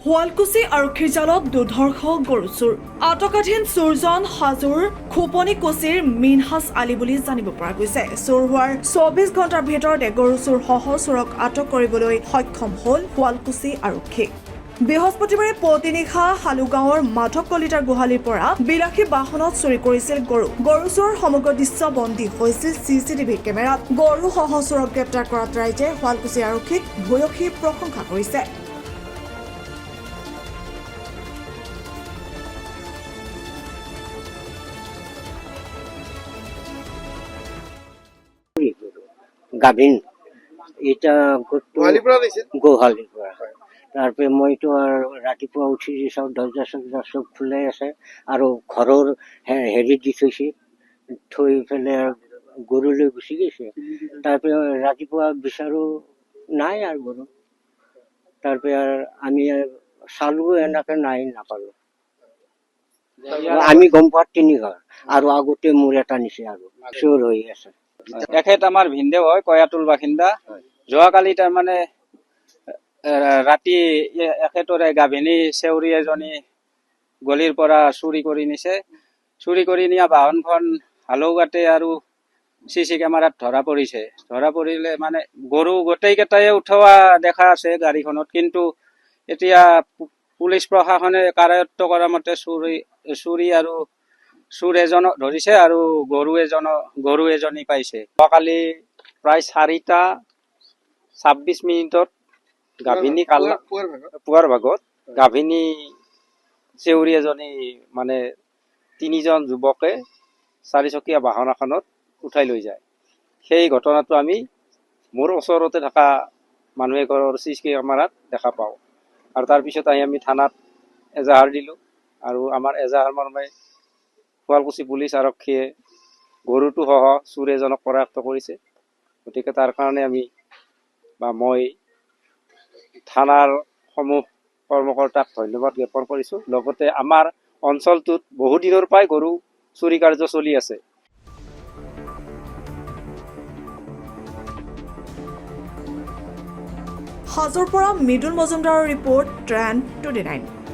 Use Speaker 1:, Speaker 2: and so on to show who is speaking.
Speaker 1: শুৱালকুছি আৰক্ষীৰ জালত দুৰ্ধৰ্ষ গৰু চোৰ আটকাধীন চোৰজন হাজোৰ খোপনিকুছিৰ মিনহাজ আলী বুলি জানিব পৰা গৈছে। চোৰ হোৱাৰ ২৪ ঘণ্টাৰ ভিতৰতে গৰু চোৰসহ চোৰক আটক কৰিবলৈ সক্ষম হ'ল শুৱালকুছি আৰক্ষী। বৃহস্পতিবাৰে পুৱতি নিশা হালুগাঁৱৰ মাধৱ কলিতাৰ গোহালিৰ পৰা বিলাসী বাহনত চুৰি কৰিছিল গৰু চোৰৰ সমগ্ৰ দৃশ্য বন্দী হৈছিল চিচিটিভি কেমেৰাত। গৰুসহ চোৰক গ্ৰেপ্তাৰ কৰাত ৰাইজে শুৱালকুছি আৰক্ষীক ভূয়সী প্ৰশংসা কৰিছে।
Speaker 2: গাভিন এটা গোহালিৰ পৰা তাৰপৰা মইতো আৰু ৰাতিপুৱা উঠি চাওঁ দৰ্জা চৰ্জা চব খোলাই আছে আৰু ঘৰৰ হেৰি দি থৈছে, থৈ পেলাই গৰুলৈ গুচি গৈছে। তাৰপৰা ৰাতিপুৱা বিচাৰো নাই আৰু গৰু, তাৰপৰা আমি চালো এনেকে নাই, নাপালো। আমি গম পোৱাত ৩ ঘৰ আৰু আগতে মোৰ এটা নিচে আৰু চোৰ হৈ আছে।
Speaker 3: এখেত আমাৰ ভিনদেউ হয়, কয়াতুল বাসিন্দা। যোৱাকালি তাৰমানে ৰাতি এখেতৰে গাভিনী চেউৰী এজনী গলিৰ পৰা চুৰি কৰি নিছে। চুৰি কৰি নিয়া বাহনখন হালৌগাতে আৰু চিচি কেমেৰাত ধৰা পৰিছে। ধৰা পৰিলে মানে গৰু গোটেইকেইটাই উঠোৱা দেখা আছে গাড়ীখনত, কিন্তু এতিয়া পুলিচ প্ৰশাসনে কাৰায়ত্ব কৰা মতে চুৰি আৰু চোৰ এজনক ধৰিছে আৰু গৰু এজনী পাইছে। যোৱাকালি প্ৰায় 4:26 গাভিনী পুৱাৰ ভাগত গাভিনী চেউৰী এজনী মানে 3জন যুৱকে 4চকীয়া বাহন এখনত উঠাই লৈ যায়। সেই ঘটনাটো আমি মোৰ ওচৰতে থকা মানুহে ঘৰৰ চিচি কেমেৰাত দেখা পাওঁ আৰু তাৰপিছত আহি আমি থানাত এজাহাৰ দিলোঁ আৰু আমাৰ এজাহাৰ মৰ্মে শুৱালকুছি পুলিচ আৰক্ষীয়ে গৰুটো সহ চোৰ এজনক কৰায়ত্ব কৰিছে। গতিকে তাৰ কাৰণে মই থানাৰ সমূহ কৰ্মকৰ্তাক ধন্যবাদ জ্ঞাপন কৰিছোঁ। লগতে আমাৰ অঞ্চলটোত বহুদিনৰ পৰাই গৰু চুৰি কাৰ্য চলি আছে।
Speaker 1: হাজোৰ পৰা মৃদুল মজুমদাৰৰ ৰিপৰ্ট, ট্ৰেণ্ড 29।